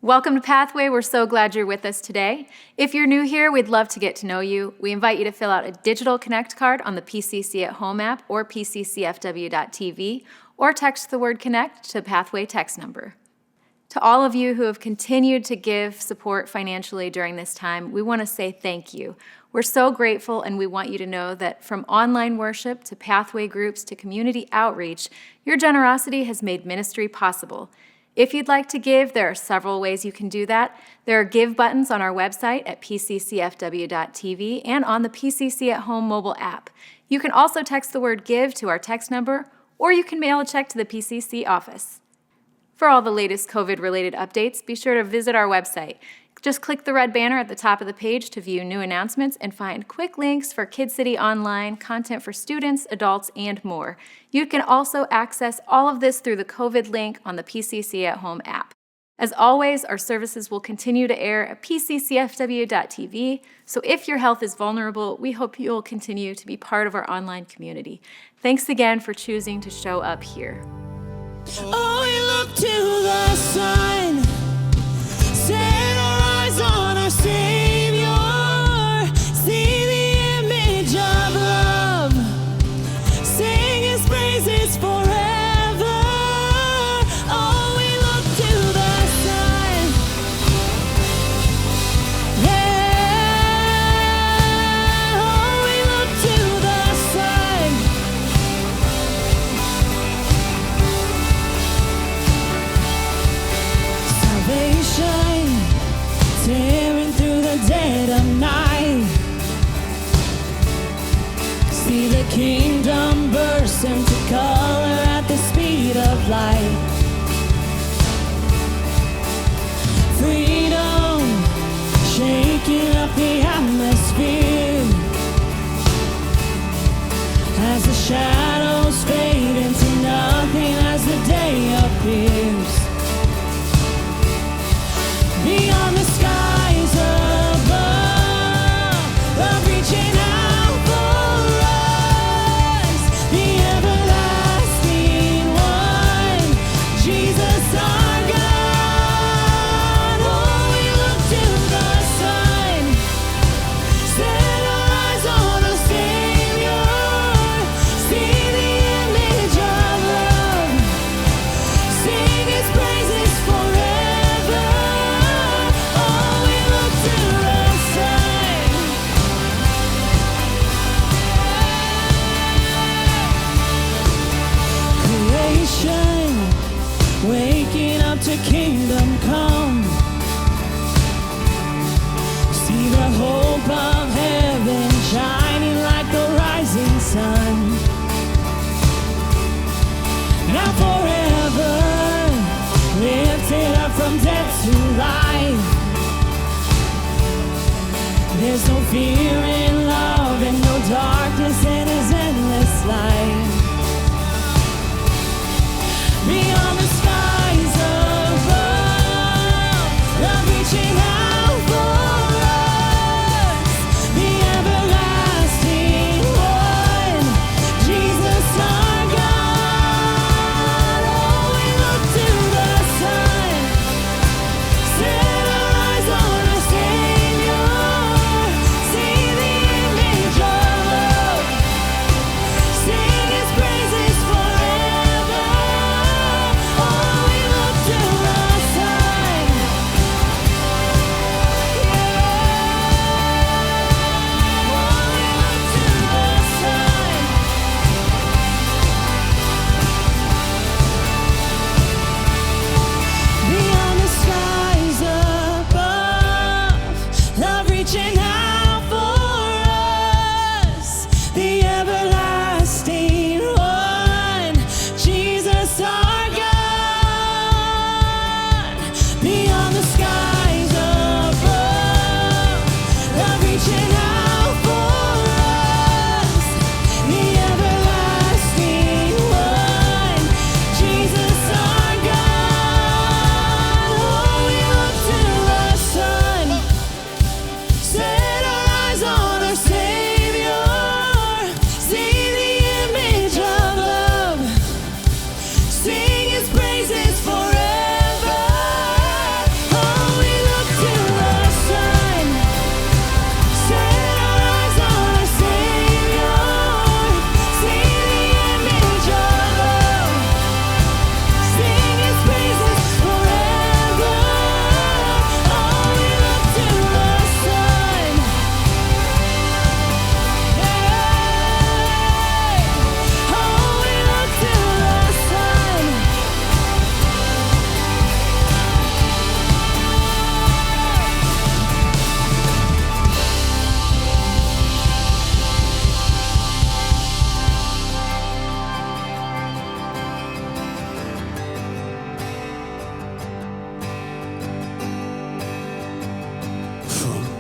Welcome to Pathway. We're so glad you're with us today. If you're new here, we'd love to get to know you. We invite you to fill out a digital Connect card on the PCC at Home app or pccfw.tv, or text the word Connect to Pathway text number. To all of you who have continued to give support financially during this time, we want to say thank you. We're so grateful, and we want you to know that from online worship to Pathway groups to community outreach, your generosity has made ministry possible. If you'd like to give, there are several ways you can do that. There are give buttons on our website at pccfw.tv and on the PCC at Home mobile app. You can also text the word give to our text number, or you can mail a check to the PCC office. For all the latest COVID-related updates, be sure to visit our website. Just click the red banner at the top of the page to view new announcements and find quick links for Kid City Online, content for students, adults, and more. You can also access all of this through the COVID link on the PCC at Home app. As always, our services will continue to air at pccfw.tv, so if your health is vulnerable, we hope you'll continue to be part of our online community. Thanks again for choosing to show up here. Oh, we look to the sun, set our eyes on our Savior, see the image of love, sing His praises forever. Oh, we look to the sun, yeah. Oh, we look to the sun. Salvation tearing through the dead of night. See the kingdom burst into color at the speed of light. Freedom shaking up the atmosphere as the shadows fade into nothing as the day appears. Beyond the skies above, love reaching out for us, the everlasting one, Jesus our God. Oh, we look to the sun, set our eyes on the Savior, see the image of love, sing His praises forever. Waking up to kingdom come. See the hope of heaven shining like the rising sun. Now forever lifted up from death to life. There's no fear in love and no darkness in His endless light. Beyond the skies above, love reaching out for us, the everlasting one, Jesus our God. Oh, we look to the sun, set our eyes on our Savior, see the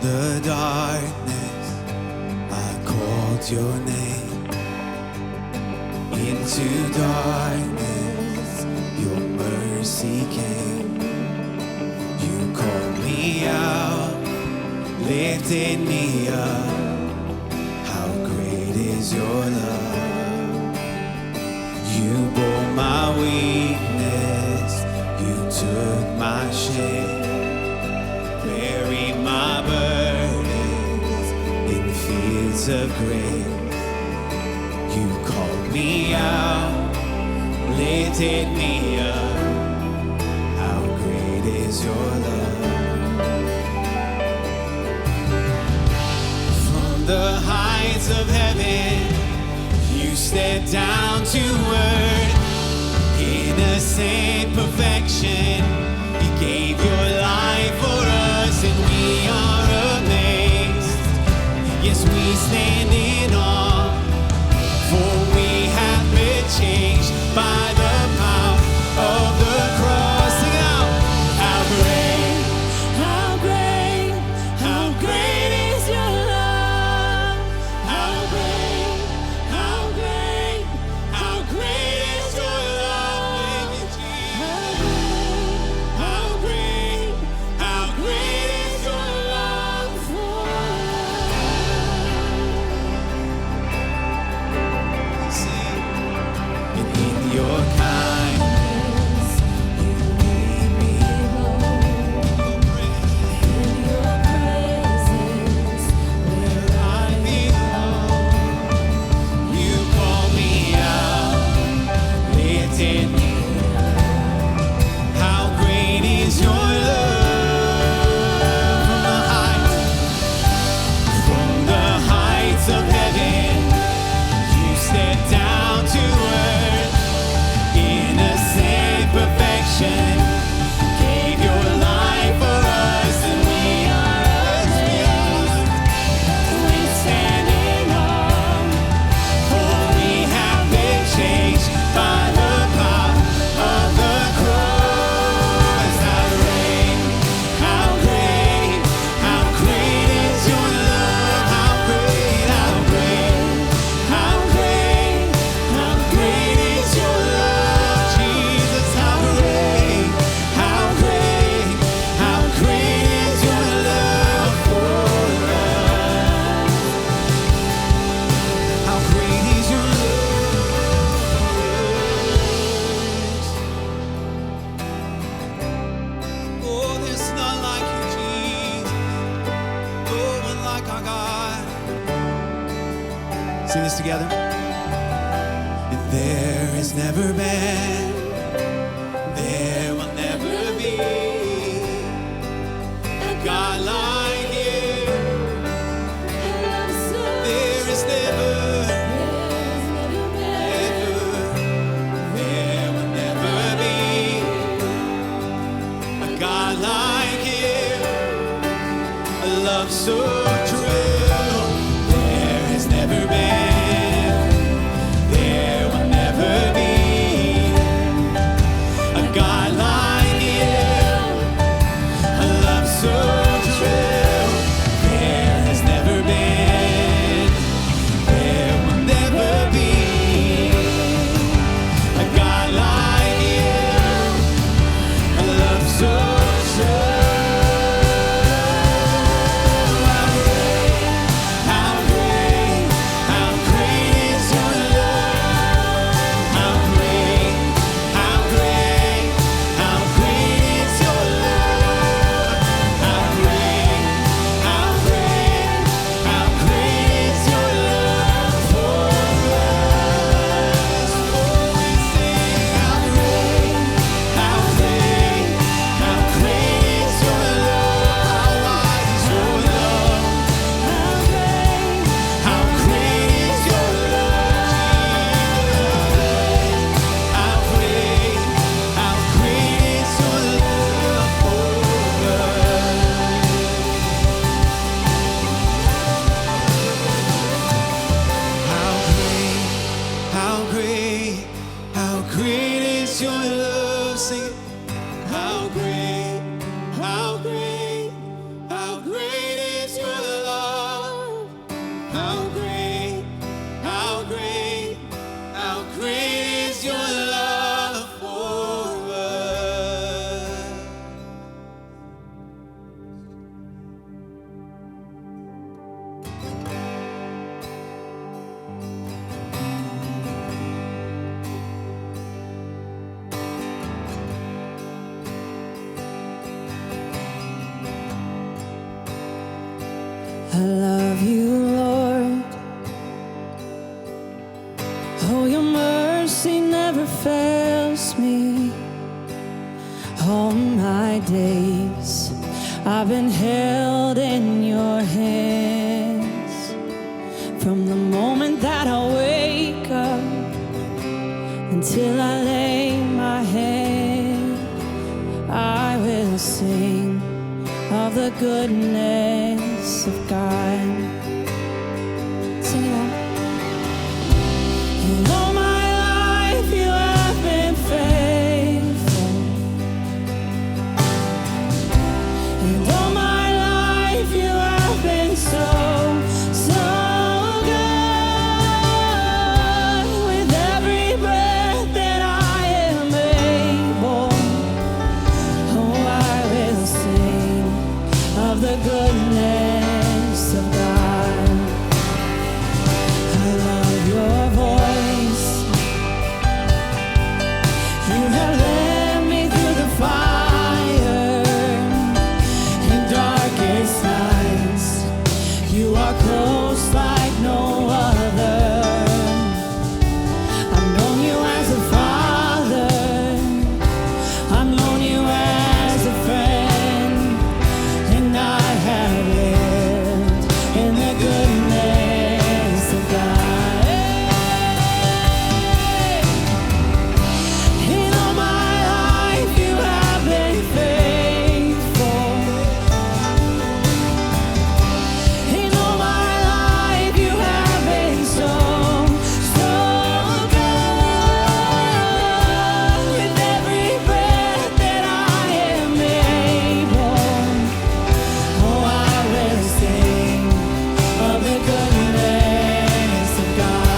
the darkness, I called your name. Into darkness, your mercy came. You called me out, lifted me up. How great is your love? You bore my weakness, you took my shame, buried my burdens in fields of grace. You called me out, lifted me up. How great is your love? From the heights of heaven, you stepped down to earth. Innocent perfection, you gave your life for us, and we are amazed. Yes, we stand in awe. For we have been changed by the power of the cross. Sing out, how great, how great, how great is your love? How great, how great, how great is your love? How great, how great is your love for us? And in your kindness, you made me whole. In your presence, where I belong, you call me out, lifted me up. How great is your love? From the heights of heaven, you stepped down to earth. Innocent perfection, gave your life for us, and we are amazed. We stand in awe, for we have been changed by the power of the cross. How great, how great, how great is your love? How great, how great, how great, how great is your love, Jesus? How great, how great, how great is your love for us? How great is your love? Oh, there's none like you, Jesus. No one like our God. Sing this together. And there has never been, there will never be a God like you. There is never, ever, there will never be a God like you. A love so true. There has never been, there will never be a God like you. A love so true. There has never been, there will never be a God like you. A love so true. How I love you, Lord. Oh, your mercy never fails me. All my days I've been held in your hands. From the moment that I wake up until I lay my head, I will sing of the goodness of God. Sing it out. In all my life you have been faithful. In all my life you have been so, so good. With every breath that I am able, oh, I will sing of the goodness of God. I love your voice. You have led me through the fire in darkest nights. You are close like no other. I've known you as a father. I've known you as a friend. And I have lived in the goodness of God. In all my life you have been faithful. In all my life you have been so, so good. With every breath that I am able, oh, I will sing of the goodness of God.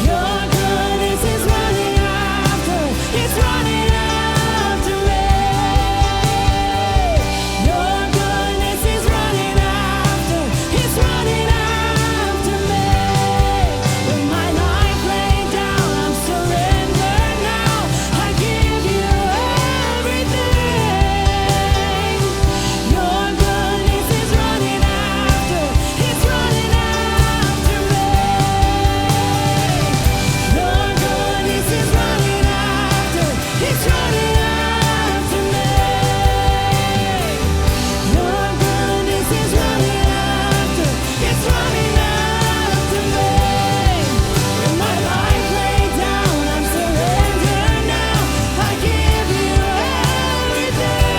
Your goodness is running after, it's running after me. Your goodness is running after, it's running after me. With my life laid down, I'm surrendered now. I give you everything. Your goodness is running after, it's running after me. Your goodness is running after, it's running after me. Your goodness is running after, it's running after me. With my life laid down, I'm surrendered now. I give you everything.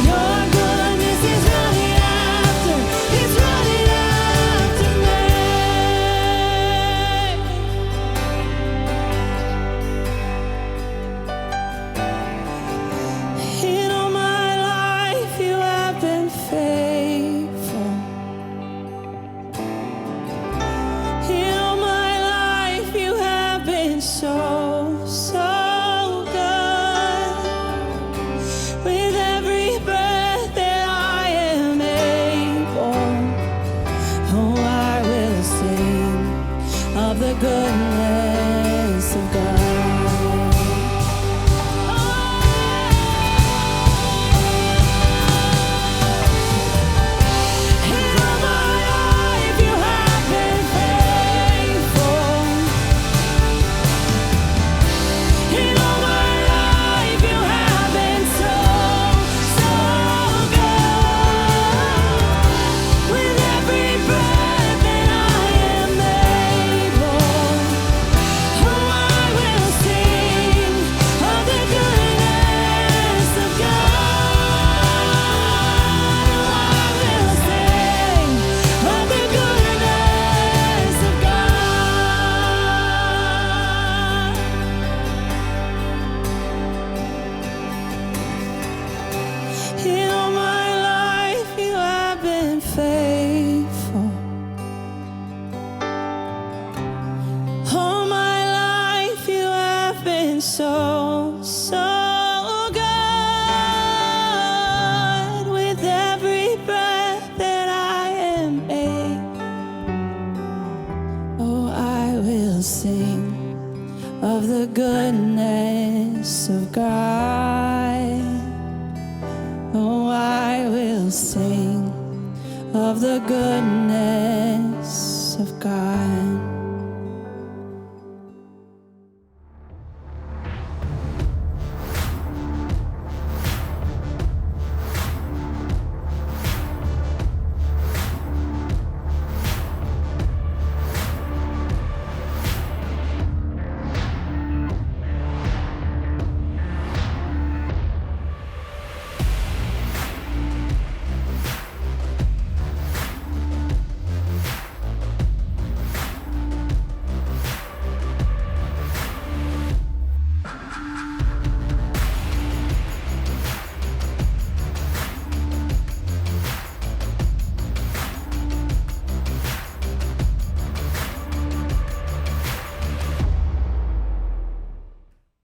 Your goodness is running after, it's running after me. In all my life you have been faithful. In all my life you have been so, so good. With every breath that I am able, oh, I will sing of the goodness of God. In all my life you have been faithful. In all my life you have been so, so good. With every breath that I am able, oh, I will sing of the goodness of God. Oh, I will sing of the goodness of God. In all my life you have been faithful. All my life you have been so, so good. With every breath that I am able, oh, I will sing of the goodness of God. Oh, I will sing of the goodness of God.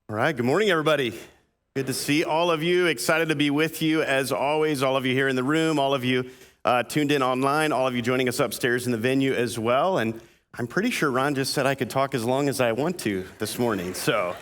All right, good morning, everybody. Good to see all of you. Excited to be with you as always. All of you here in the room, all of you tuned in online, all of you joining us upstairs in the venue as well. And I'm pretty sure Ron just said I could talk as long as I want to this morning. So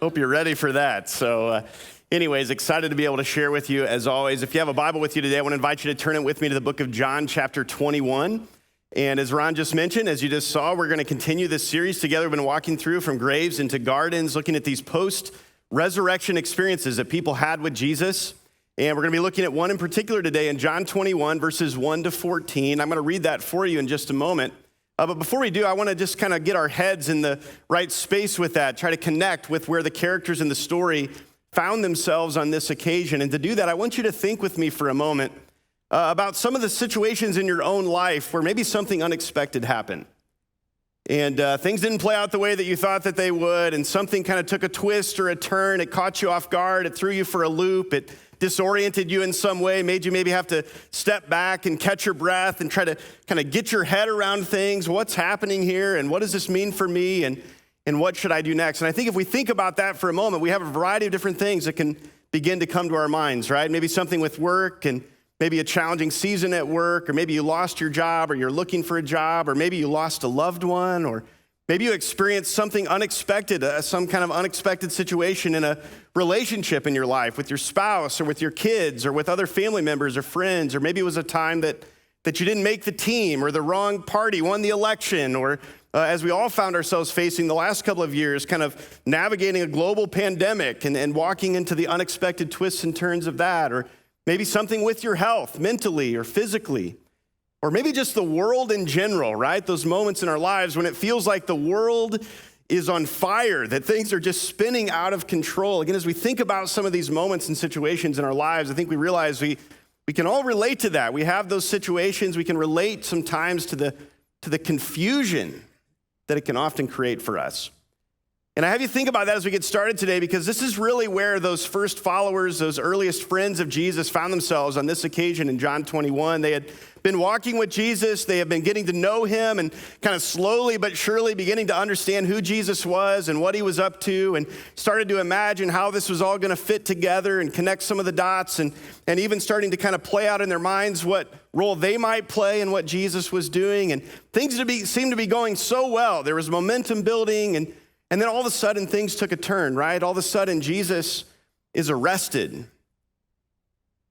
hope you're ready for that. So anyways, excited to be able to share with you as always. If you have a Bible with you today, I want to invite you to turn it with me to the book of John, chapter 21. And as Ron just mentioned, as you just saw, we're going to continue this series together. We've been walking through from graves into gardens, looking at these post-resurrection experiences that people had with Jesus. And we're going to be looking at one in particular today in John 21, verses 1 to 14. I'm going to read that for you in just a moment. But before we do, I want to just kind of get our heads in the right space with that, try to connect with where the characters in the story found themselves on this occasion. And to do that, I want you to think with me for a moment about some of the situations in your own life where maybe something unexpected happened. And things didn't play out the way that you thought that they would, and something kind of took a twist or a turn. It caught you off guard. It threw you for a loop. It disoriented you in some way, made you maybe have to step back and catch your breath and try to kind of get your head around things. What's happening here, and what does this mean for me, and what should I do next? And I think if we think about that for a moment, we have a variety of different things that can begin to come to our minds, right? Maybe something with work, and maybe a challenging season at work, or maybe you lost your job, or you're looking for a job, or maybe you lost a loved one, or maybe you experienced something unexpected, some kind of unexpected situation in a relationship in your life with your spouse or with your kids or with other family members or friends, or maybe it was a time that you didn't make the team or the wrong party won the election, or as we all found ourselves facing the last couple of years, kind of navigating a global pandemic and walking into the unexpected twists and turns of that, or maybe something with your health, mentally or physically, or maybe just the world in general, right? Those moments in our lives when it feels like the world is on fire, that things are just spinning out of control. Again, as we think about some of these moments and situations in our lives, I think we realize we can all relate to that. We have those situations. We can relate sometimes to the confusion that it can often create for us. And I have you think about that as we get started today, because this is really where those first followers, those earliest friends of Jesus found themselves on this occasion in John 21. They had been walking with Jesus. They have been getting to know him and kind of slowly but surely beginning to understand who Jesus was and what he was up to, and started to imagine how this was all going to fit together and connect some of the dots, and even starting to kind of play out in their minds what role they might play in what Jesus was doing. And things seemed to be going so well. There was momentum building, and then all of a sudden, things took a turn, right? All of a sudden, Jesus is arrested.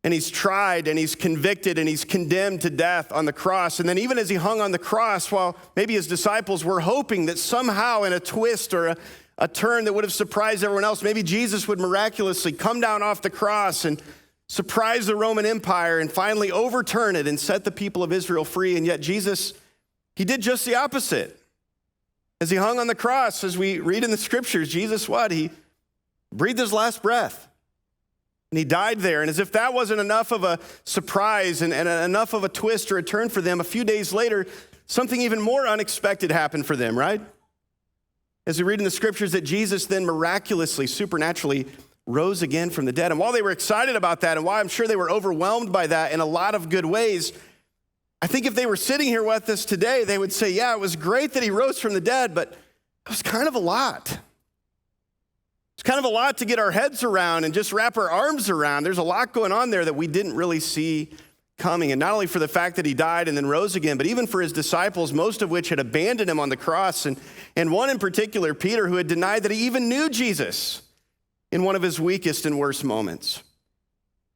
And he's tried, and he's convicted, and he's condemned to death on the cross. And then even as he hung on the cross, while maybe his disciples were hoping that somehow in a twist or a turn that would have surprised everyone else, maybe Jesus would miraculously come down off the cross and surprise the Roman Empire and finally overturn it and set the people of Israel free. And yet Jesus, he did just the opposite. As he hung on the cross, as we read in the scriptures, Jesus, he breathed his last breath. And he died there. And as if that wasn't enough of a surprise and enough of a twist or a turn for them, a few days later, something even more unexpected happened for them, right? As we read in the scriptures that Jesus then miraculously, supernaturally rose again from the dead. And while they were excited about that, and while I'm sure they were overwhelmed by that in a lot of good ways, I think if they were sitting here with us today, they would say, yeah, it was great that he rose from the dead, but it was kind of a lot. It's kind of a lot to get our heads around and just wrap our arms around. There's a lot going on there that we didn't really see coming. And not only for the fact that he died and then rose again, but even for his disciples, most of which had abandoned him on the cross. And one in particular, Peter, who had denied that he even knew Jesus in one of his weakest and worst moments.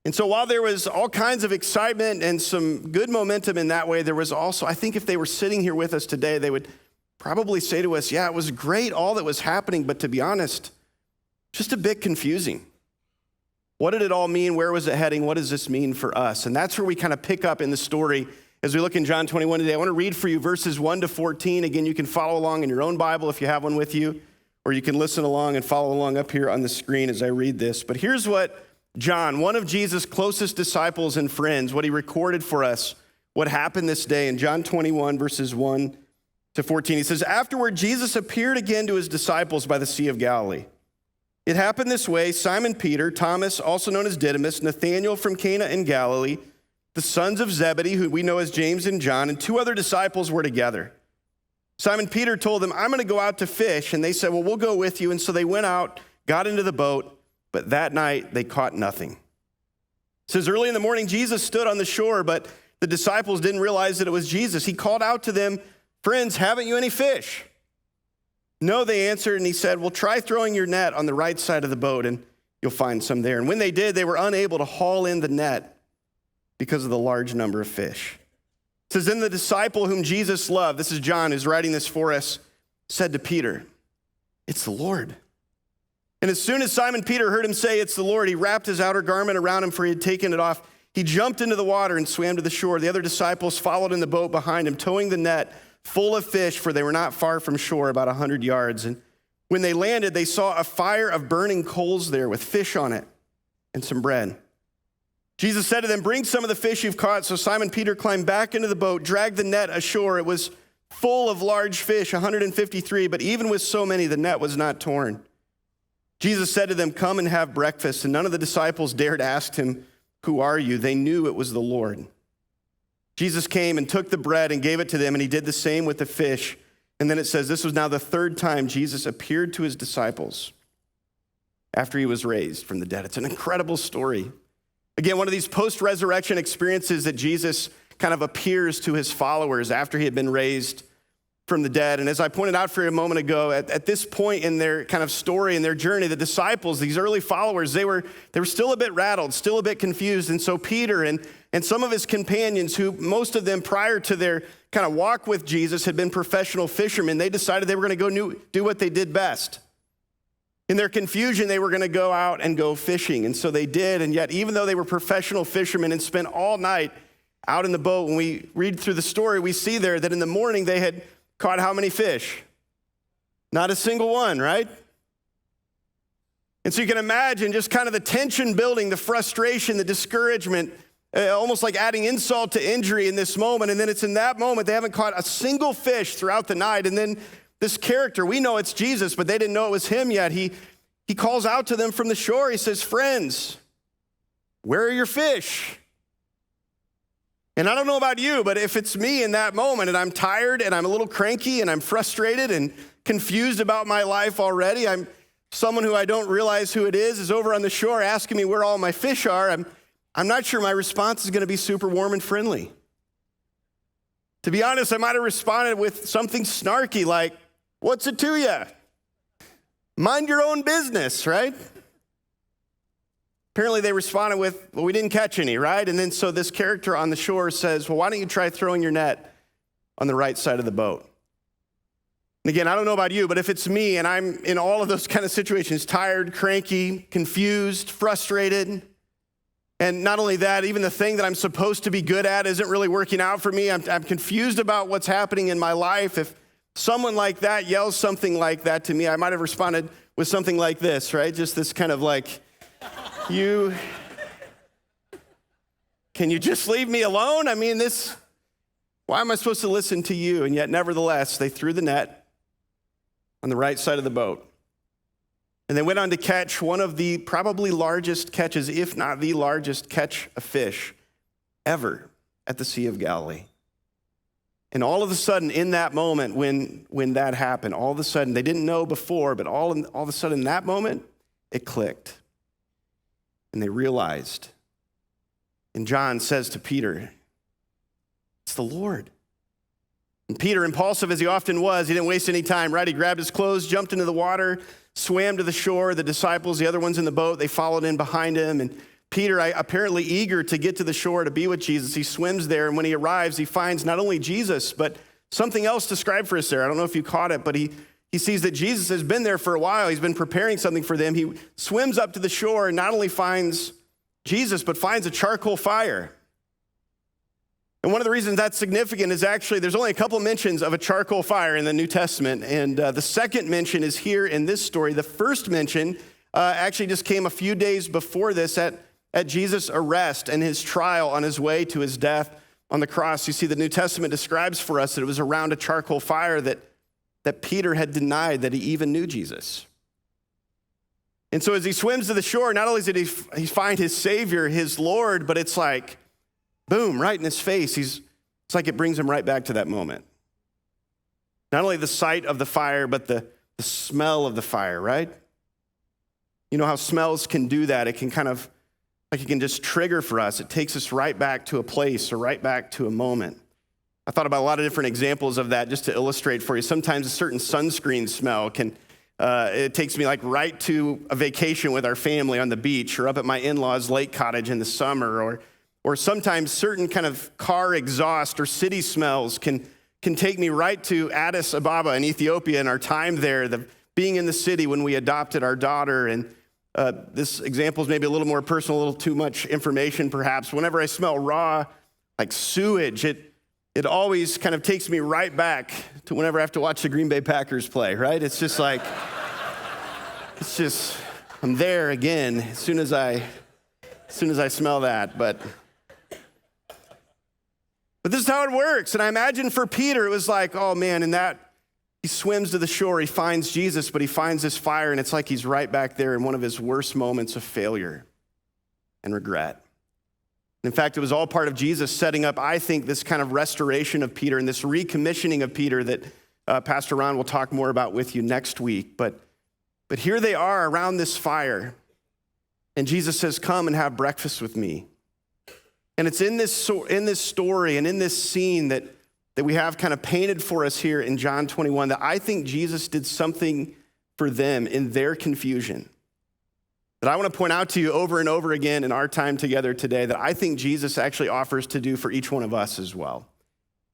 And so while there was all kinds of excitement and some good momentum in that way, there was also, I think if they were sitting here with us today, they would probably say to us, yeah, it was great, all that was happening, but to be honest, just a bit confusing. What did it all mean? Where was it heading? What does this mean for us? And that's where we kind of pick up in the story as we look in John 21 today. I want to read for you verses 1 to 14. Again, you can follow along in your own Bible if you have one with you, or you can listen along and follow along up here on the screen as I read this. But here's what John, one of Jesus' closest disciples and friends, what he recorded for us, what happened this day in John 21, verses 1 to 14. He says, afterward, Jesus appeared again to his disciples by the Sea of Galilee. It happened this way: Simon Peter, Thomas, also known as Didymus, Nathanael from Cana in Galilee, the sons of Zebedee, who we know as James and John, and 2 other disciples were together. Simon Peter told them, I'm going to go out to fish. And they said, well, we'll go with you. And so they went out, got into the boat, but that night they caught nothing. It says, early in the morning, Jesus stood on the shore, but the disciples didn't realize that it was Jesus. He called out to them, friends, haven't you any fish? No, they answered, and he said, well, try throwing your net on the right side of the boat, and you'll find some there. And when they did, they were unable to haul in the net because of the large number of fish. It says, then the disciple whom Jesus loved, this is John who's writing this for us, said to Peter, it's the Lord. And as soon as Simon Peter heard him say, it's the Lord, he wrapped his outer garment around him, for he had taken it off. He jumped into the water and swam to the shore. The other disciples followed in the boat behind him, towing the net full of fish, for they were not far from shore, about 100 yards. And when they landed, they saw a fire of burning coals there with fish on it and some bread. Jesus said to them, bring some of the fish you've caught. So Simon Peter climbed back into the boat, dragged the net ashore. It was full of large fish, 153, but even with so many, the net was not torn. Jesus said to them, come and have breakfast. And none of the disciples dared ask him, who are you? They knew it was the Lord. Jesus came and took the bread and gave it to them, and he did the same with the fish. And then it says, this was now the 3rd time Jesus appeared to his disciples after he was raised from the dead. It's an incredible story. Again, one of these post-resurrection experiences that Jesus kind of appears to his followers after he had been raised from the dead. And as I pointed out for you a moment ago, at this point in their kind of story and their journey, the disciples, these early followers, they were still a bit rattled, still a bit confused. And so Peter and some of his companions, who most of them prior to their kind of walk with Jesus had been professional fishermen, they decided they were going to go do what they did best. In their confusion, they were going to go out and go fishing. And so they did. And yet, even though they were professional fishermen and spent all night out in the boat, when we read through the story, we see there that in the morning they had caught how many fish? Not a single one, right? And so you can imagine just kind of the tension building, the frustration, the discouragement, almost like adding insult to injury in this moment. And then it's in that moment they haven't caught a single fish throughout the night. And then this character, we know it's Jesus, but they didn't know it was him yet. He calls out to them from the shore. He says, friends, where are your fish? And I don't know about you, but if it's me in that moment and I'm tired and I'm a little cranky and I'm frustrated and confused about my life already, I'm someone who I don't realize who it is over on the shore asking me where all my fish are, I'm not sure my response is going to be super warm and friendly. To be honest, I might have responded with something snarky like, what's it to you? Mind your own business, right? Apparently they responded with, well, we didn't catch any, right? And then so this character on the shore says, well, why don't you try throwing your net on the right side of the boat? And again, I don't know about you, but if it's me and I'm in all of those kind of situations, tired, cranky, confused, frustrated, and not only that, even the thing that I'm supposed to be good at isn't really working out for me, I'm confused about what's happening in my life. If someone like that yells something like that to me, I might have responded with something like this, right? Just this kind of like, can you just leave me alone? I mean, why am I supposed to listen to you? And yet, nevertheless, they threw the net on the right side of the boat. And they went on to catch one of the probably largest catches, if not the largest catch of fish ever at the Sea of Galilee. And all of a sudden, in that moment, when that happened, all of a sudden, they didn't know before, but all of a sudden, in that moment, it clicked. And they realized. And John says to Peter, it's the Lord. And Peter, impulsive as he often was, he didn't waste any time, right? He grabbed his clothes, jumped into the water, swam to the shore. The disciples, the other ones in the boat, they followed in behind him. And Peter, apparently eager to get to the shore to be with Jesus, he swims there, and when he arrives, he finds not only Jesus, but something else described for us there. I don't know if you caught it, but he sees that Jesus has been there for a while. He's been preparing something for them. He swims up to the shore and not only finds Jesus, but finds a charcoal fire. And one of the reasons that's significant is actually there's only a couple mentions of a charcoal fire in the New Testament, and the second mention is here in this story. The first mention actually just came a few days before this at Jesus' arrest and his trial on his way to his death on the cross. You see, the New Testament describes for us that it was around a charcoal fire that Peter had denied that he even knew Jesus. And so as he swims to the shore, not only did he find his Savior, his Lord, but it's like, boom, right in his face. It's like it brings him right back to that moment. Not only the sight of the fire, but the smell of the fire, right? You know how smells can do that. It can kind of, like it can just trigger for us. It takes us right back to a place or right back to a moment. I thought about a lot of different examples of that just to illustrate for you. Sometimes a certain sunscreen smell it takes me like right to a vacation with our family on the beach or up at my in-laws' lake cottage in the summer, or sometimes certain kind of car exhaust or city smells can take me right to Addis Ababa in Ethiopia and our time there, being in the city when we adopted our daughter. And this example is maybe a little more personal, a little too much information perhaps. Whenever I smell raw, like sewage, it always kind of takes me right back to whenever I have to watch the Green Bay Packers play, right? It's just like, I'm there again as soon as I smell that. But this is how it works. And I imagine for Peter, it was like, oh man, he swims to the shore, he finds Jesus, but he finds this fire, and it's like he's right back there in one of his worst moments of failure and regret. In fact, it was all part of Jesus setting up, I think, this kind of restoration of Peter and this recommissioning of Peter that Pastor Ron will talk more about with you next week. But here they are around this fire, and Jesus says, come and have breakfast with me. And it's in this story and in this scene that we have kind of painted for us here in John 21 that I think Jesus did something for them in their confusion that I want to point out to you over and over again in our time together today that I think Jesus actually offers to do for each one of us as well.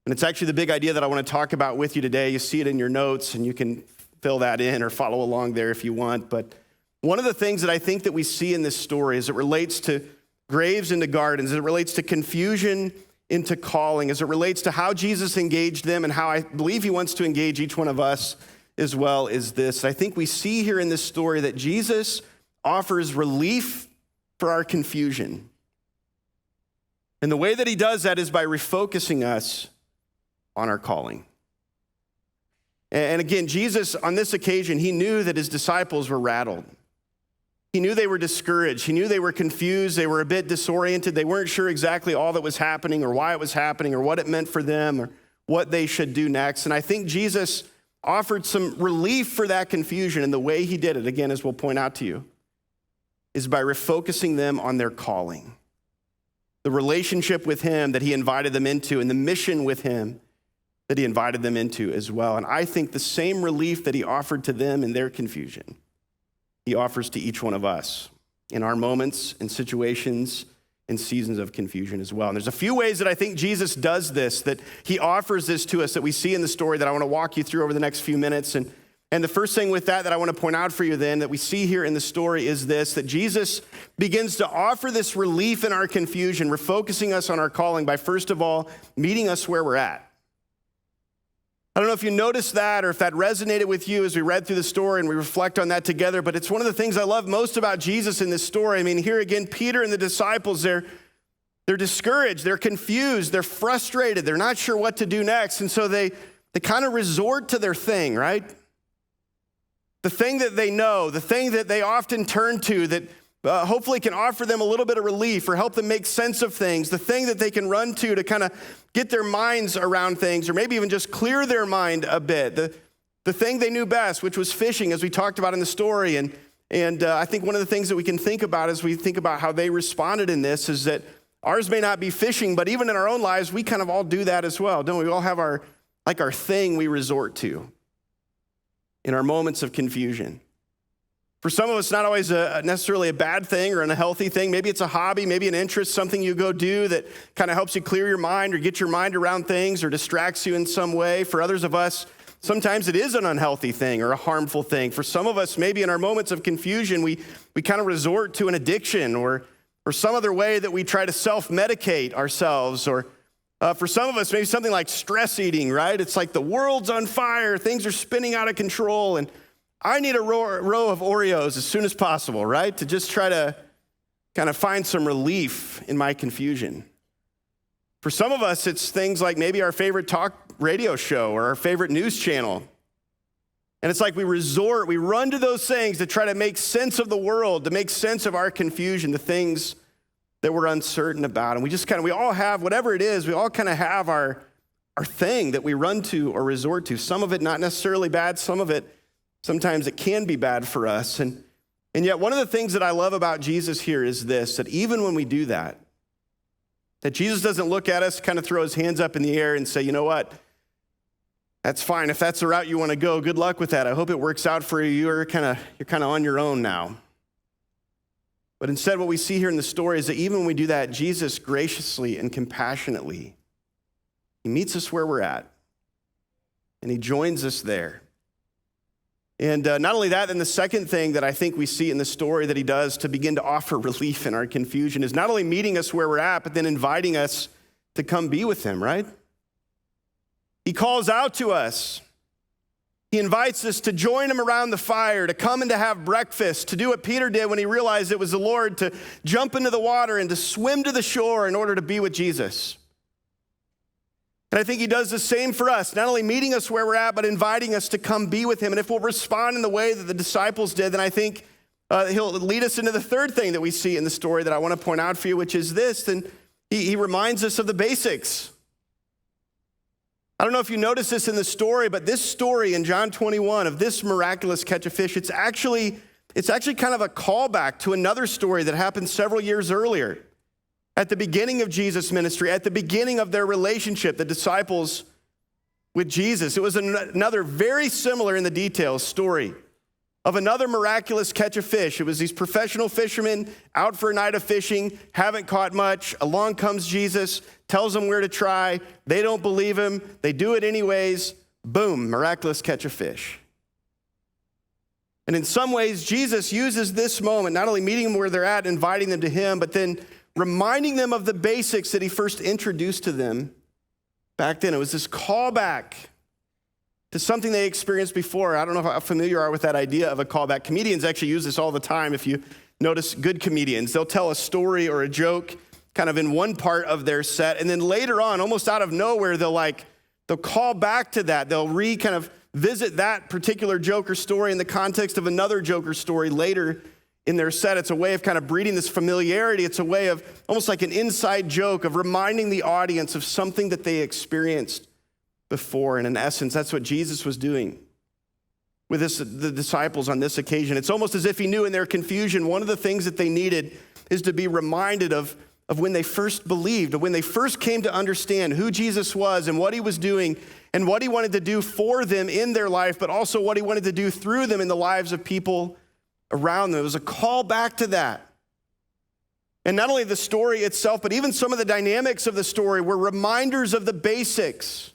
And it's actually the big idea that I want to talk about with you today. You see it in your notes, and you can fill that in or follow along there if you want. But one of the things that I think that we see in this story as it relates to graves into gardens, as it relates to confusion into calling, as it relates to how Jesus engaged them and how I believe he wants to engage each one of us as well, is this. I think we see here in this story that Jesus offers relief for our confusion. And the way that he does that is by refocusing us on our calling. And again, Jesus, on this occasion, he knew that his disciples were rattled. He knew they were discouraged. He knew they were confused. They were a bit disoriented. They weren't sure exactly all that was happening or why it was happening or what it meant for them or what they should do next. And I think Jesus offered some relief for that confusion, and the way he did it, again, as we'll point out to you, is by refocusing them on their calling, the relationship with him that he invited them into, and the mission with him that he invited them into as well. And I think the same relief that he offered to them in their confusion, he offers to each one of us in our moments and situations and seasons of confusion as well. And there's a few ways that I think Jesus does this, that he offers this to us, that we see in the story that I want to walk you through over the next few minutes. And the first thing with that I want to point out for you then that we see here in the story is this, that Jesus begins to offer this relief in our confusion, refocusing us on our calling by, first of all, meeting us where we're at. I don't know if you noticed that or if that resonated with you as we read through the story and we reflect on that together, but it's one of the things I love most about Jesus in this story. I mean, here again, Peter and the disciples, they're discouraged, they're confused, they're frustrated, they're not sure what to do next, and so they kind of resort to their thing, right? The thing that they know, the thing that they often turn to that hopefully can offer them a little bit of relief or help them make sense of things, the thing that they can run to kind of get their minds around things or maybe even just clear their mind a bit. The thing they knew best, which was fishing, as we talked about in the story. And I think one of the things that we can think about as we think about how they responded in this is that ours may not be fishing, but even in our own lives, we kind of all do that as well, don't we? We all have our thing we resort to in our moments of confusion. For some of us, not always necessarily a bad thing or an unhealthy thing. Maybe it's a hobby, maybe an interest, something you go do that kind of helps you clear your mind or get your mind around things or distracts you in some way. For others of us, sometimes it is an unhealthy thing or a harmful thing. For some of us, maybe in our moments of confusion, we kind of resort to an addiction or some other way that we try to self-medicate ourselves. Or for some of us, maybe something like stress eating, right? It's like the world's on fire, things are spinning out of control, and I need a row of Oreos as soon as possible, right? To just try to kind of find some relief in my confusion. For some of us, it's things like maybe our favorite talk radio show or our favorite news channel. And it's like we run to those things to try to make sense of the world, to make sense of our confusion, the things that we're uncertain about. And we all have, whatever it is, we all kind of have our thing that we run to or resort to. Some of it not necessarily bad, some of it sometimes it can be bad for us. And yet one of the things that I love about Jesus here is this, that even when we do that Jesus doesn't look at us, kind of throw his hands up in the air and say, you know what, that's fine. If that's the route you want to go, good luck with that. I hope it works out for you. You're kind of on your own now. But instead, what we see here in the story is that even when we do that, Jesus graciously and compassionately, he meets us where we're at, and he joins us there. And not only that, then the second thing that I think we see in the story that he does to begin to offer relief in our confusion is not only meeting us where we're at, but then inviting us to come be with him, right? He calls out to us. He invites us to join him around the fire, to come and to have breakfast, to do what Peter did when he realized it was the Lord, to jump into the water and to swim to the shore in order to be with Jesus. And I think he does the same for us, not only meeting us where we're at, but inviting us to come be with him. And if we'll respond in the way that the disciples did, then I think he'll lead us into the third thing that we see in the story that I want to point out for you, which is this. Then he reminds us of the basics. I don't know if you notice this in the story, but this story in John 21 of this miraculous catch of fish, it's actually kind of a callback to another story that happened several years earlier. At the beginning of Jesus' ministry, at the beginning of their relationship, the disciples with Jesus, it was another very similar in the details story of another miraculous catch of fish. It was these professional fishermen out for a night of fishing, haven't caught much. Along comes Jesus, tells them where to try. They don't believe him. They do it anyways. Boom, miraculous catch of fish. And in some ways, Jesus uses this moment, not only meeting them where they're at, inviting them to him, but then reminding them of the basics that he first introduced to them back then. It was this callback to something they experienced before. I don't know how familiar you are with that idea of a callback. Comedians actually use this all the time. If you notice good comedians, they'll tell a story or a joke kind of in one part of their set, and then later on, almost out of nowhere, they'll call back to that. They'll kind of visit that particular joke or story in the context of another joke or story later in their set. It's a way of kind of breeding this familiarity. It's a way of almost like an inside joke of reminding the audience of something that they experienced before. And in essence, that's what Jesus was doing with the disciples on this occasion. It's almost as if he knew in their confusion, one of the things that they needed is to be reminded of when they first believed, of when they first came to understand who Jesus was and what he was doing and what he wanted to do for them in their life, but also what he wanted to do through them in the lives of people around them. It was a call back to that. And not only the story itself, but even some of the dynamics of the story were reminders of the basics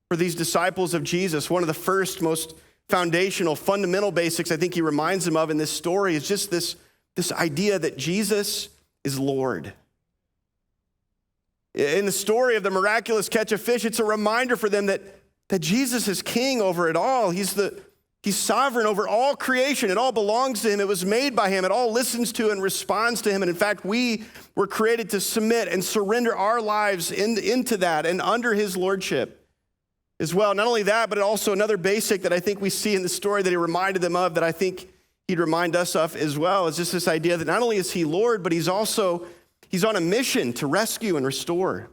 for these disciples of Jesus. One of the first, most foundational, fundamental basics I think he reminds them of in this story is just this idea that Jesus is Lord. In the story of the miraculous catch of fish, it's a reminder for them that Jesus is king over it all. He's sovereign over all creation. It all belongs to him. It was made by him. It all listens to and responds to him. And in fact, we were created to submit and surrender our lives into that and under his lordship as well. Not only that, but also another basic that I think we see in the story that he reminded them of that I think he'd remind us of as well is just this idea that not only is he Lord, but he's on a mission to rescue and restore.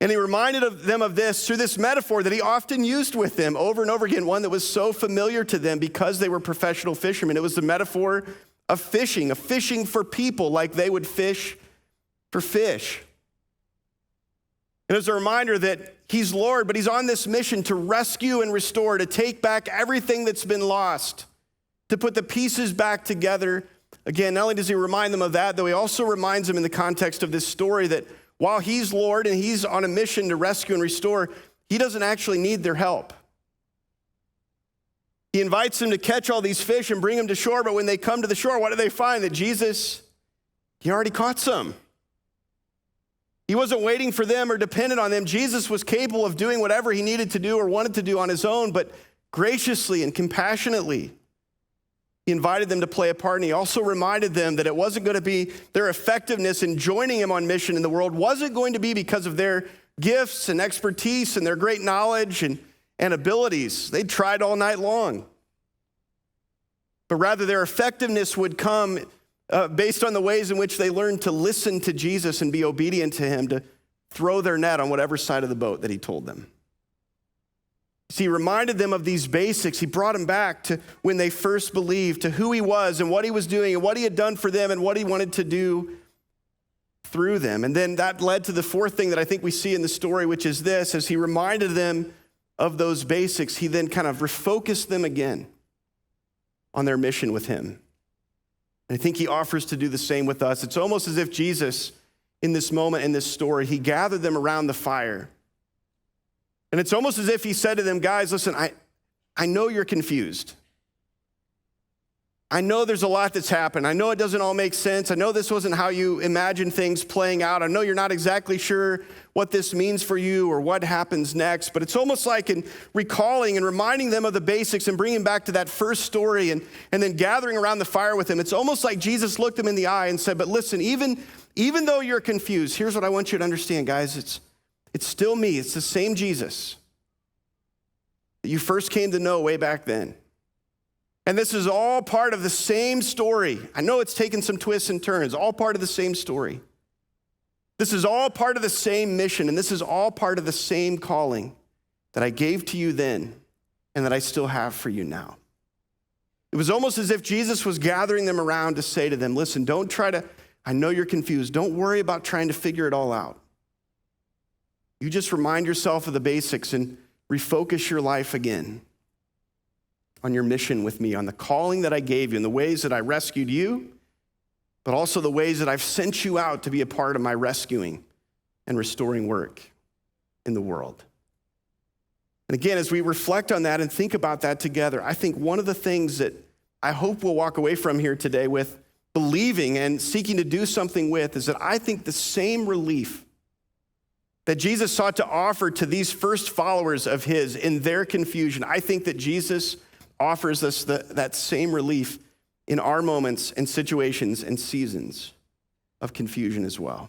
And he reminded them of this through this metaphor that he often used with them over and over again, one that was so familiar to them because they were professional fishermen. It was the metaphor of fishing for people like they would fish for fish. And it's a reminder that he's Lord, but he's on this mission to rescue and restore, to take back everything that's been lost to put the pieces back together. Again, not only does he remind them of that, though he also reminds them in the context of this story that while he's Lord and he's on a mission to rescue and restore, he doesn't actually need their help. He invites them to catch all these fish and bring them to shore, but when they come to the shore, what do they find? That Jesus, he already caught some. He wasn't waiting for them or dependent on them. Jesus was capable of doing whatever he needed to do or wanted to do on his own, but graciously and compassionately, he invited them to play a part, and he also reminded them that it wasn't going to be their effectiveness in joining him on mission in the world wasn't going to be because of their gifts and expertise and their great knowledge and abilities. They tried all night long. But rather their effectiveness would come based on the ways in which they learned to listen to Jesus and be obedient to him, to throw their net on whatever side of the boat that he told them. See, he reminded them of these basics. He brought them back to when they first believed, to who he was and what he was doing and what he had done for them and what he wanted to do through them. And then that led to the fourth thing that I think we see in the story, which is this: as he reminded them of those basics, he then kind of refocused them again on their mission with him. And I think he offers to do the same with us. It's almost as if Jesus, in this moment, in this story, he gathered them around the fire. And it's almost as if he said to them, guys, listen, I know you're confused. I know there's a lot that's happened. I know it doesn't all make sense. I know this wasn't how you imagined things playing out. I know you're not exactly sure what this means for you or what happens next. But it's almost like in recalling and reminding them of the basics and bringing back to that first story and then gathering around the fire with him. It's almost like Jesus looked them in the eye and said, but listen, even though you're confused, here's what I want you to understand, guys. It's still me. It's the same Jesus that you first came to know way back then. And this is all part of the same story. I know it's taken some twists and turns, all part of the same story. This is all part of the same mission, and this is all part of the same calling that I gave to you then and that I still have for you now. It was almost as if Jesus was gathering them around to say to them, listen, I know you're confused. Don't worry about trying to figure it all out. You just remind yourself of the basics and refocus your life again on your mission with me, on the calling that I gave you and the ways that I rescued you, but also the ways that I've sent you out to be a part of my rescuing and restoring work in the world. And again, as we reflect on that and think about that together, I think one of the things that I hope we'll walk away from here today with believing and seeking to do something with is that I think the same relief that Jesus sought to offer to these first followers of his in their confusion, I think that Jesus offers us that same relief in our moments and situations and seasons of confusion as well.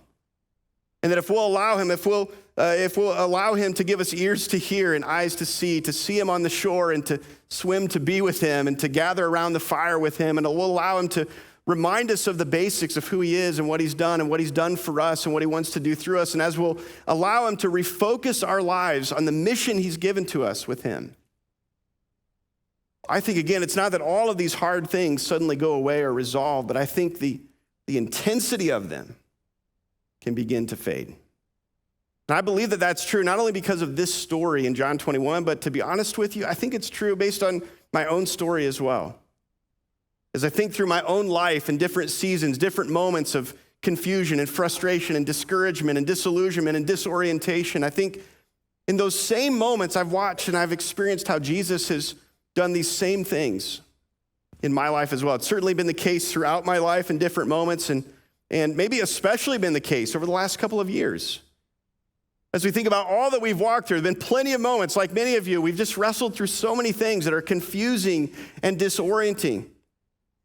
And that if we'll allow him to give us ears to hear and eyes to see him on the shore and to swim to be with him and to gather around the fire with him, and we'll allow him to remind us of the basics of who he is and what he's done for us and what he wants to do through us. And as we'll allow him to refocus our lives on the mission he's given to us with him, I think, again, it's not that all of these hard things suddenly go away or resolve, but I think the intensity of them can begin to fade. And I believe that that's true, not only because of this story in John 21, but to be honest with you, I think it's true based on my own story as well. As I think through my own life in different seasons, different moments of confusion and frustration and discouragement and disillusionment and disorientation, I think in those same moments I've watched and I've experienced how Jesus has done these same things in my life as well. It's certainly been the case throughout my life in different moments and maybe especially been the case over the last couple of years. As we think about all that we've walked through, there have been plenty of moments, like many of you, we've just wrestled through so many things that are confusing and disorienting.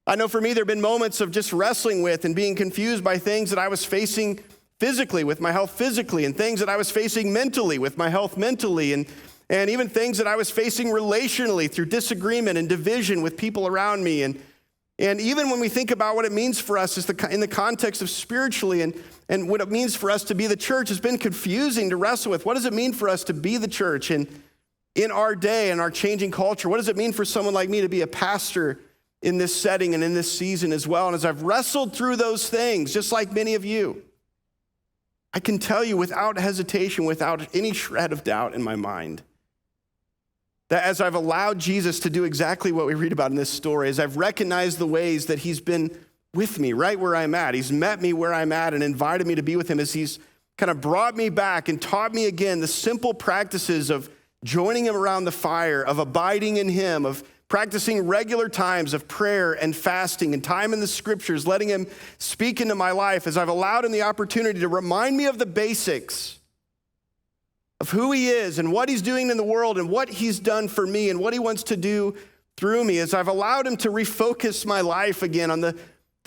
I know for me, there have been moments of just wrestling with and being confused by things that I was facing physically, with my health physically, and things that I was facing mentally, with my health mentally, and even things that I was facing relationally through disagreement and division with people around me. And even when we think about what it means for us in the context of spiritually and what it means for us to be the church, it's been confusing to wrestle with. What does it mean for us to be the church in our day and our changing culture? What does it mean for someone like me to be a pastor in this setting and in this season as well? And as I've wrestled through those things, just like many of you, I can tell you without hesitation, without any shred of doubt in my mind, That as I've allowed Jesus to do exactly what we read about in this story, as I've recognized the ways that he's been with me right where I'm at, he's met me where I'm at and invited me to be with him, as he's kind of brought me back and taught me again the simple practices of joining him around the fire, of abiding in him, of practicing regular times of prayer and fasting and time in the scriptures, letting him speak into my life, as I've allowed him the opportunity to remind me of the basics of who he is and what he's doing in the world and what he's done for me and what he wants to do through me, as I've allowed him to refocus my life again on the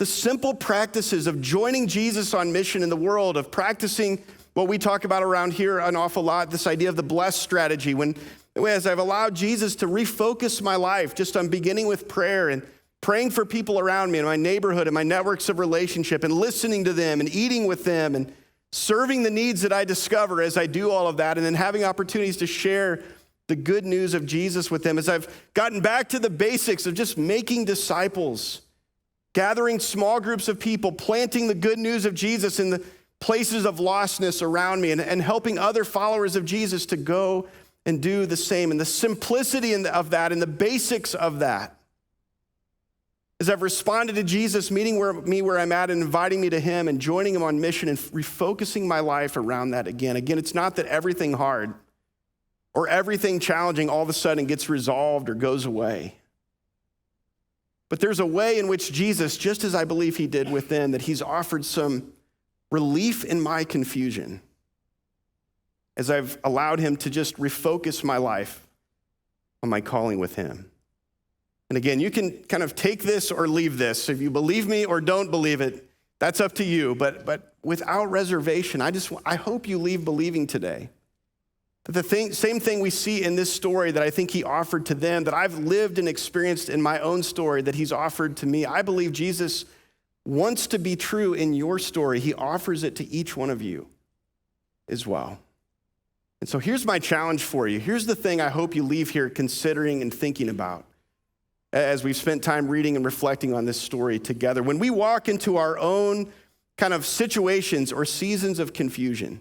simple practices of joining Jesus on mission in the world, of practicing what we talk about around here an awful lot, this idea of the blessed strategy. As I've allowed Jesus to refocus my life just on beginning with prayer and praying for people around me in my neighborhood and my networks of relationship and listening to them and eating with them and serving the needs that I discover as I do all of that, and then having opportunities to share the good news of Jesus with them, as I've gotten back to the basics of just making disciples, gathering small groups of people, planting the good news of Jesus in the places of lostness around me, and helping other followers of Jesus to go and do the same. And the simplicity of that and the basics of that, as I've responded to Jesus meeting me where I'm at and inviting me to him and joining him on mission and refocusing my life around that again. Again, it's not that everything hard or everything challenging all of a sudden gets resolved or goes away. But there's a way in which Jesus, just as I believe he did with them, that he's offered some relief in my confusion as I've allowed him to just refocus my life on my calling with him. And again, you can kind of take this or leave this. If you believe me or don't believe it, that's up to you. But without reservation, I hope you leave believing today that the same thing we see in this story that I think he offered to them, that I've lived and experienced in my own story, that he's offered to me. I believe Jesus wants to be true in your story. He offers it to each one of you as well. And so here's my challenge for you. Here's the thing I hope you leave here considering and thinking about as we've spent time reading and reflecting on this story together. When we walk into our own kind of situations or seasons of confusion,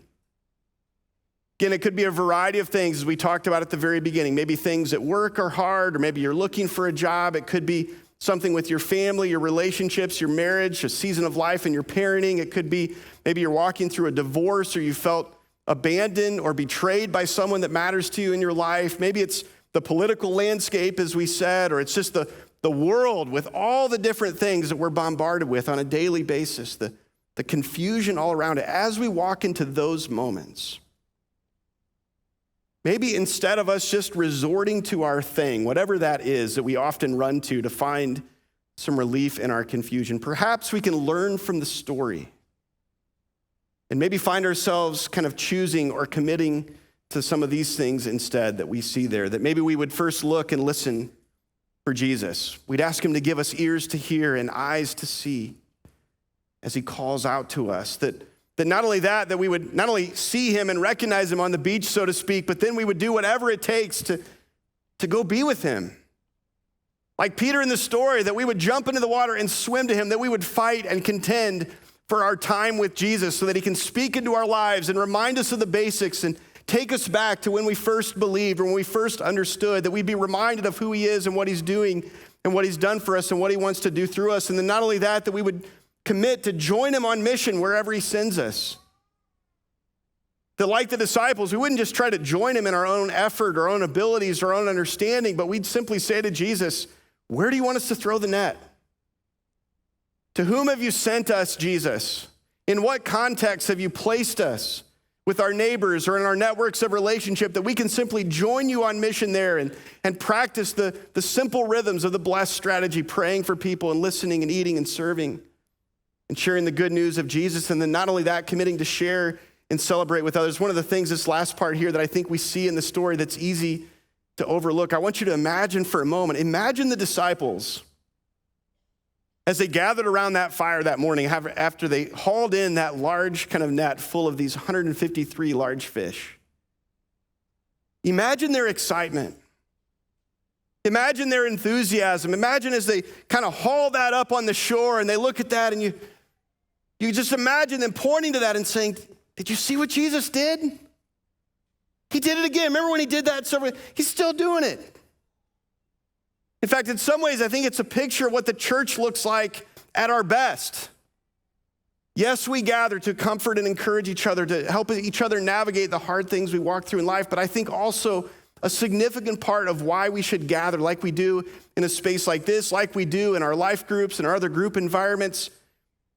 again, it could be a variety of things, as we talked about at the very beginning. Maybe things at work are hard, or maybe you're looking for a job. It could be something with your family, your relationships, your marriage, a season of life and your parenting. It could be maybe you're walking through a divorce, or you felt abandoned or betrayed by someone that matters to you in your life. Maybe it's the political landscape, as we said, or it's just the world with all the different things that we're bombarded with on a daily basis, the confusion all around it. As we walk into those moments, maybe instead of us just resorting to our thing, whatever that is that we often run to find some relief in our confusion, perhaps we can learn from the story and maybe find ourselves kind of choosing or committing to some of these things instead that we see there, that maybe we would first look and listen for Jesus. We'd ask him to give us ears to hear and eyes to see as he calls out to us, that not only that we would not only see him and recognize him on the beach, so to speak, but then we would do whatever it takes to go be with him. Like Peter in the story, that we would jump into the water and swim to him, that we would fight and contend for our time with Jesus so that he can speak into our lives and remind us of the basics and take us back to when we first believed or when we first understood, that we'd be reminded of who he is and what he's doing and what he's done for us and what he wants to do through us. And then not only that we would commit to join him on mission wherever he sends us. That like the disciples, we wouldn't just try to join him in our own effort, our own abilities, our own understanding, but we'd simply say to Jesus, where do you want us to throw the net? To whom have you sent us, Jesus? In what context have you placed us with our neighbors or in our networks of relationship, that we can simply join you on mission there and practice the simple rhythms of the blessed strategy, praying for people and listening and eating and serving and sharing the good news of Jesus. And then not only that, committing to share and celebrate with others. One of the things, this last part here, that I think we see in the story that's easy to overlook, I want you to imagine for a moment, imagine the disciples as they gathered around that fire that morning after they hauled in that large kind of net full of these 153 large fish. Imagine their excitement. Imagine their enthusiasm. Imagine as they kind of haul that up on the shore and they look at that, and you just imagine them pointing to that and saying, did you see what Jesus did? He did it again. Remember when he did that? He's still doing it. In fact, in some ways, I think it's a picture of what the church looks like at our best. Yes, we gather to comfort and encourage each other, to help each other navigate the hard things we walk through in life, but I think also a significant part of why we should gather like we do in a space like this, like we do in our life groups and our other group environments,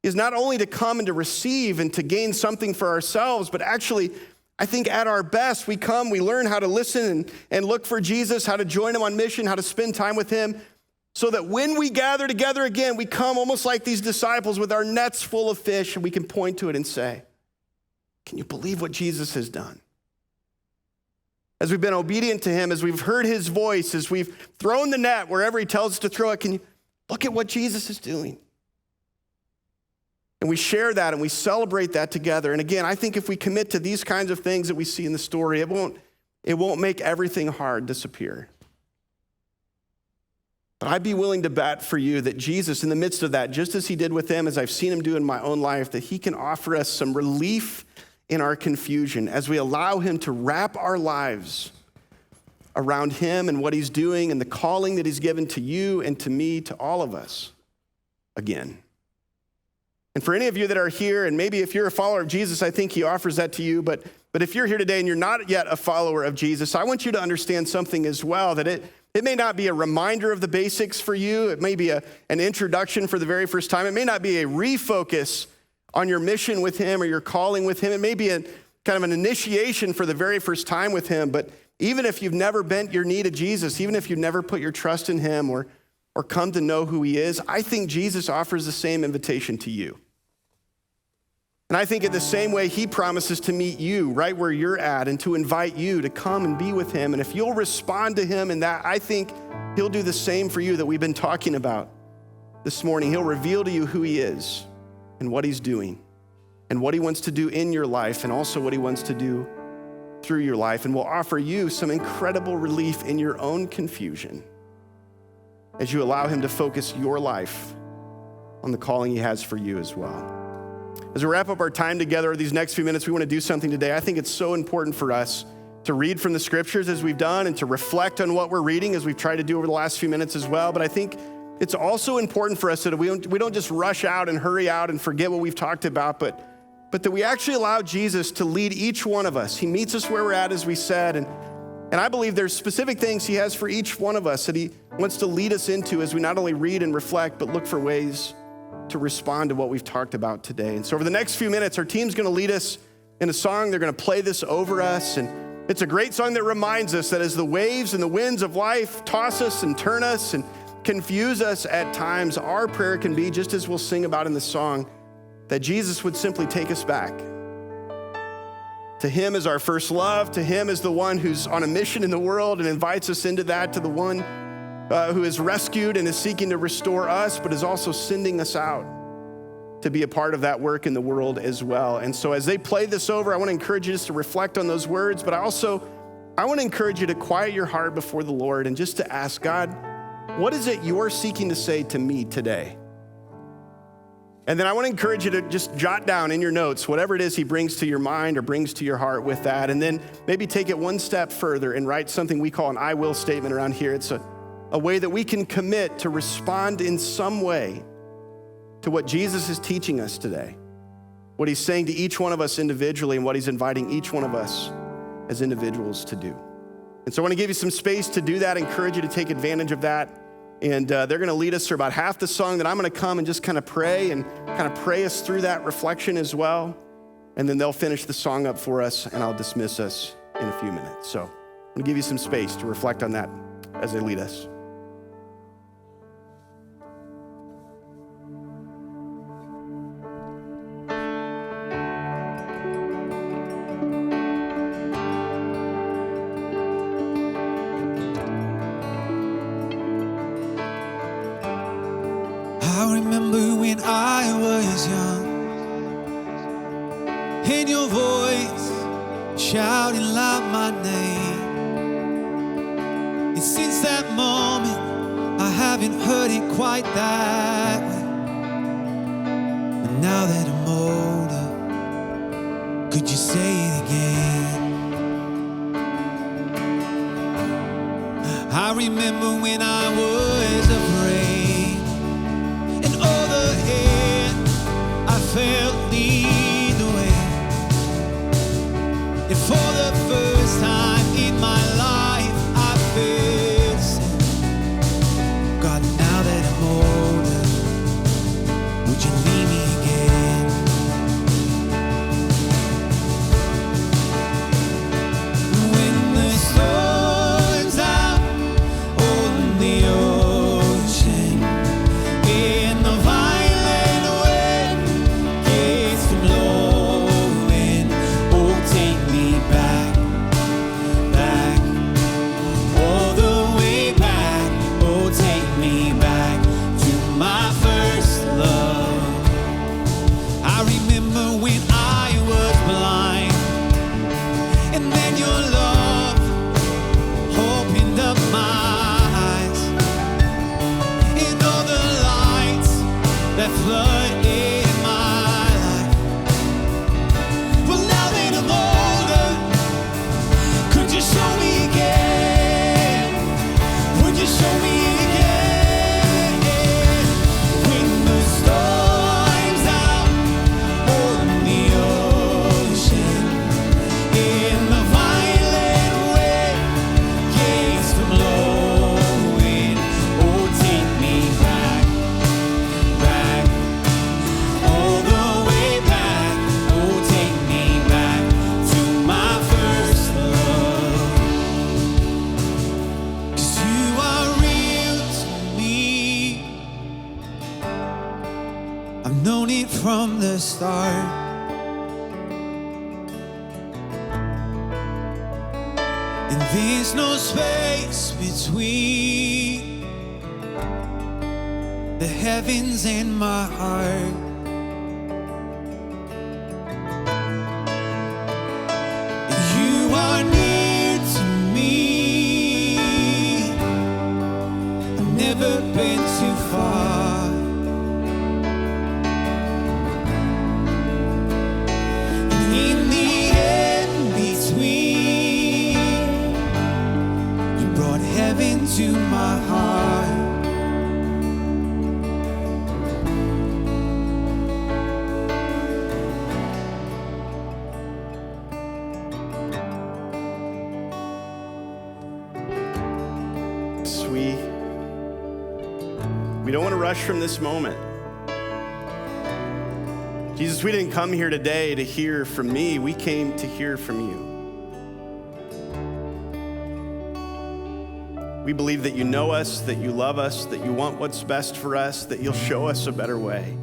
is not only to come and to receive and to gain something for ourselves, but actually, I think at our best, we come, we learn how to listen and look for Jesus, how to join him on mission, how to spend time with him, so that when we gather together again, we come almost like these disciples with our nets full of fish, and we can point to it and say, can you believe what Jesus has done? As we've been obedient to him, as we've heard his voice, as we've thrown the net wherever he tells us to throw it, can you look at what Jesus is doing? And we share that and we celebrate that together. And again, I think if we commit to these kinds of things that we see in the story, it won't make everything hard disappear. But I'd be willing to bet for you that Jesus, in the midst of that, just as he did with them, as I've seen him do in my own life, that he can offer us some relief in our confusion as we allow him to wrap our lives around him and what he's doing and the calling that he's given to you and to me, to all of us again. And for any of you that are here, and maybe if you're a follower of Jesus, I think he offers that to you, but if you're here today and you're not yet a follower of Jesus, I want you to understand something as well, that it may not be a reminder of the basics for you. It may be an introduction for the very first time. It may not be a refocus on your mission with him or your calling with him. It may be kind of an initiation for the very first time with him, but even if you've never bent your knee to Jesus, even if you've never put your trust in him or come to know who he is, I think Jesus offers the same invitation to you. And I think in the same way, he promises to meet you right where you're at and to invite you to come and be with him. And if you'll respond to him in that, I think he'll do the same for you that we've been talking about this morning. He'll reveal to you who he is and what he's doing and what he wants to do in your life and also what he wants to do through your life, and will offer you some incredible relief in your own confusion as you allow him to focus your life on the calling he has for you as well. As we wrap up our time together these next few minutes, we want to do something today. I think it's so important for us to read from the scriptures as we've done and to reflect on what we're reading as we've tried to do over the last few minutes as well. But I think it's also important for us that we don't just rush out and hurry out and forget what we've talked about, but that we actually allow Jesus to lead each one of us. He meets us where we're at, as we said, and I believe there's specific things he has for each one of us that he wants to lead us into as we not only read and reflect, but look for ways to respond to what we've talked about today. And so over the next few minutes, our team's going to lead us in a song. They're going to play this over us, and it's a great song that reminds us that as the waves and the winds of life toss us and turn us and confuse us at times, our prayer can be, just as we'll sing about in the song, that Jesus would simply take us back to him as our first love, to him as the one who's on a mission in the world and invites us into that, to the one who is rescued and is seeking to restore us, but is also sending us out to be a part of that work in the world as well. And so as they play this over, I want to encourage you just to reflect on those words, but I want to encourage you to quiet your heart before the Lord and just to ask God, what is it you're seeking to say to me today? And then I want to encourage you to just jot down in your notes whatever it is he brings to your mind or brings to your heart with that. And then maybe take it one step further and write something we call an I will statement around here. It's a way that we can commit to respond in some way to what Jesus is teaching us today, what he's saying to each one of us individually, and what he's inviting each one of us as individuals to do. And so I want to give you some space to do that, encourage you to take advantage of that. And they're going to lead us through about half the song, that I'm going to come and just kind of pray us through that reflection as well. And then they'll finish the song up for us, and I'll dismiss us in a few minutes. So I'm going to give you some space to reflect on that as they lead us. I remember when I was young, and your voice shouting loud my name. And since that moment, I haven't heard it quite that way. And now that I'm older, could you say it again? Would you leave me again? When the storm's out on the ocean, and the violent wind gets to blowing, oh, take me back, back, all the way back, oh, take me back to my first love. I remember when I was blind, and then your love opened up my eyes, and all the lights that flooded my life. Well, now that I'm older, could you show me again? Would you show me again? When the storm's out on the ocean, and the violent wind gets to blowing, oh, take me back, back, all the way back, oh, take me back to my first love. 'Cause you are real to me. I've known it from the start. And there's no space between the heavens and my heart. You are near to me. I've never been too far. And in the in-between, you brought heaven to my heart. We don't want to rush from this moment. Jesus, we didn't come here today to hear from me. We came to hear from you. We believe that you know us, that you love us, that you want what's best for us, that you'll show us a better way.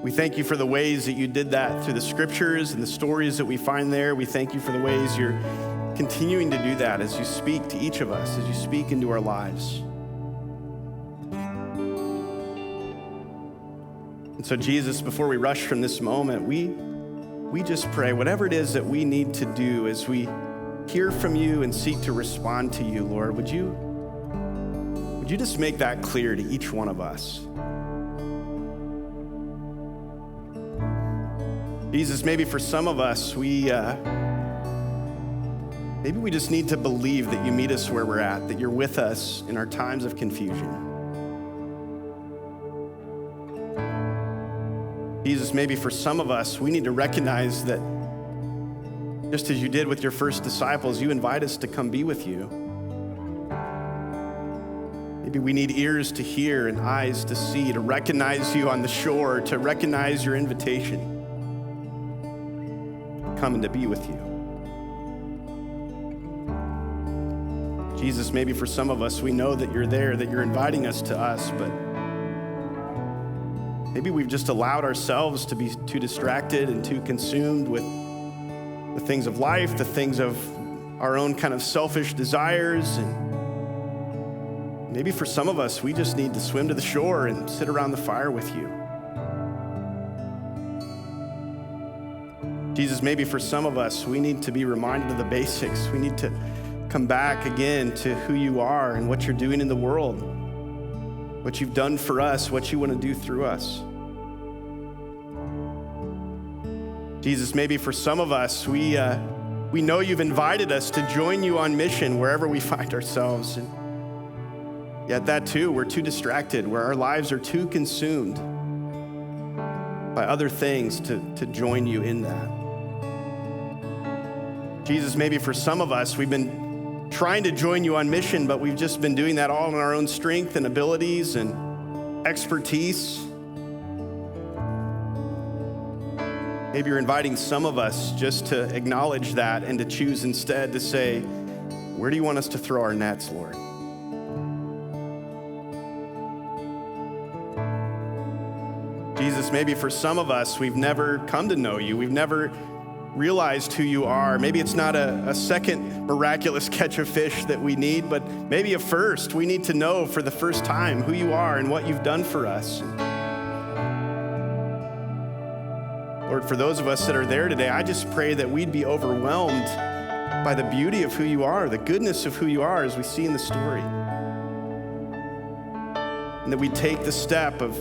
We thank you for the ways that you did that through the scriptures and the stories that we find there. We thank you for the ways you're continuing to do that as you speak to each of us, as you speak into our lives. And so, Jesus, before we rush from this moment, we just pray, whatever it is that we need to do as we hear from you and seek to respond to you, Lord, would you just make that clear to each one of us? Jesus, maybe for some of us, maybe we just need to believe that you meet us where we're at, that you're with us in our times of confusion. Jesus, maybe for some of us, we need to recognize that just as you did with your first disciples, you invite us to come be with you. Maybe we need ears to hear and eyes to see, to recognize you on the shore, to recognize your invitation, coming to be with you. Jesus, maybe for some of us, we know that you're there, that you're inviting us to us, but maybe we've just allowed ourselves to be too distracted and too consumed with the things of life, the things of our own kind of selfish desires. And maybe for some of us, we just need to swim to the shore and sit around the fire with you. Jesus, maybe for some of us, we need to be reminded of the basics. We need to come back again to who you are and what you're doing in the world, what you've done for us, what you want to do through us. Jesus, maybe for some of us, we know you've invited us to join you on mission wherever we find ourselves. And yet that too, we're too distracted, where our lives are too consumed by other things to join you in that. Jesus, maybe for some of us, we've been trying to join you on mission, but we've just been doing that all in our own strength and abilities, and expertise. Maybe you're inviting some of us just to acknowledge that and to choose instead to say, where do you want us to throw our nets, Lord? Jesus, maybe for some of us, we've never come to know you. We've never realized who you are. Maybe it's not a second miraculous catch of fish that we need, but maybe a first. We need to know for the first time who you are and what you've done for us. Lord, for those of us that are there today, I just pray that we'd be overwhelmed by the beauty of who you are, the goodness of who you are as we see in the story. And that we'd take the step of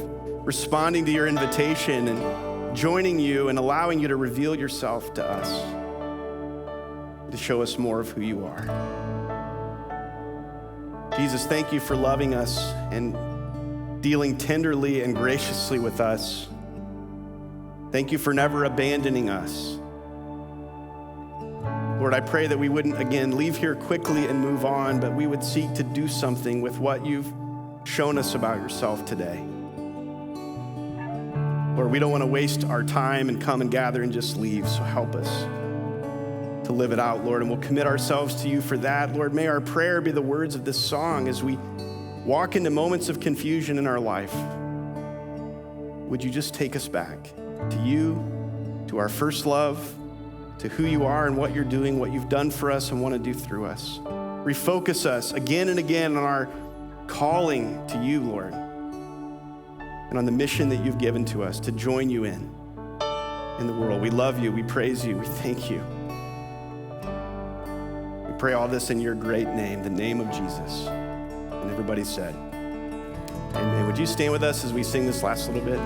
responding to your invitation and joining you and allowing you to reveal yourself to us, to show us more of who you are. Jesus, thank you for loving us and dealing tenderly and graciously with us. Thank you for never abandoning us. Lord, I pray that we wouldn't, again, leave here quickly and move on, but we would seek to do something with what you've shown us about yourself today. Lord, we don't want to waste our time and come and gather and just leave, so help us to live it out, Lord, and we'll commit ourselves to you for that. Lord, may our prayer be the words of this song as we walk into moments of confusion in our life. Would you just take us back to you, to our first love, to who you are and what you're doing, what you've done for us and want to do through us. Refocus us again and again on our calling to you, Lord, and on the mission that you've given to us to join you in the world. We love you, we praise you, we thank you. We pray all this in your great name, the name of Jesus. And everybody said, amen. Would you stand with us as we sing this last little bit?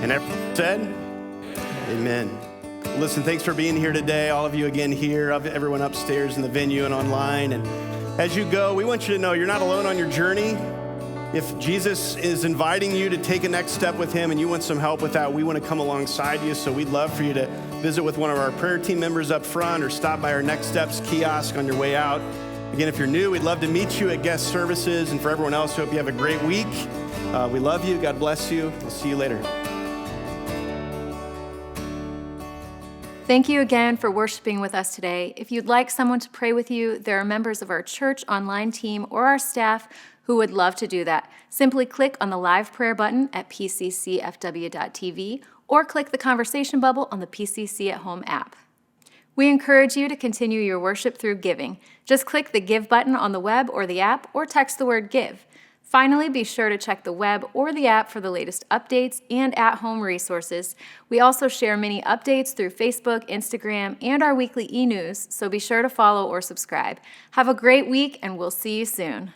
And everyone said, amen. Listen, thanks for being here today. All of you again here, everyone upstairs in the venue and online. And as you go, we want you to know you're not alone on your journey. If Jesus is inviting you to take a next step with him and you want some help with that, we want to come alongside you. So we'd love for you to visit with one of our prayer team members up front or stop by our Next Steps kiosk on your way out. Again, if you're new, we'd love to meet you at guest services. And for everyone else, hope you have a great week. We love you. God bless you. We'll see you later. Thank you again for worshiping with us today. If you'd like someone to pray with you, there are members of our church online team or our staff who would love to do that. Simply click on the live prayer button at pccfw.tv or click the conversation bubble on the PCC at Home app. We encourage you to continue your worship through giving. Just click the Give button on the web or the app or text the word GIVE. Finally, be sure to check the web or the app for the latest updates and at-home resources. We also share many updates through Facebook, Instagram, and our weekly e-news, so be sure to follow or subscribe. Have a great week, and we'll see you soon.